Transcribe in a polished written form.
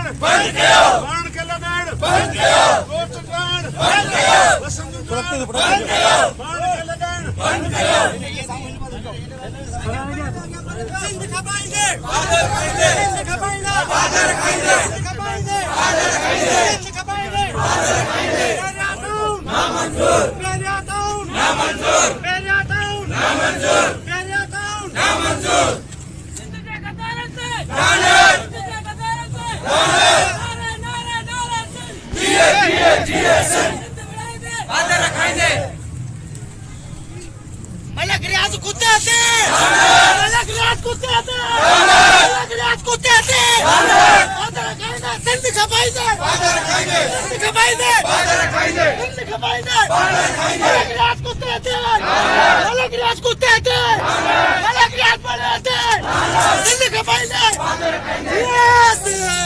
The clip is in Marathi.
बाण केला बेड कोर्टकांड वसंतकांड बाण केला बेड सिंध खपाएंगे बादल खाएंगे सिंध खपाएंगे बादल खाएंगे सिंध खपाएंगे बादल खाएंगे सिंध खपाएंगे बादल खाएंगे ना मंजूर पेरिया टाउन ना मंजूर पेरिया टाउन ना मंजूर पेरिया टाउन ना मंजूर सिंध के गद्दारों से सिंध के गद्दारों से नारे नारे नारे जिए सिंध बनाएंगे बादल खाएंगे मलक रियाज कुत्ते आते मलक रियाज कुत्ते आते मलक रियाज कुत्ते आते बादल खाएंगे सिंध खपाएंगे बादल खाएंगे सिंध खपाएंगे बादल खाएंगे सिंध खपाएंगे बादल खाएंगे मलक रियाज कुत्ते आते मलक रियाज कुत्ते आते मलक रियाज बने आते सिंध खपाएंगे बादल खाएंगे यस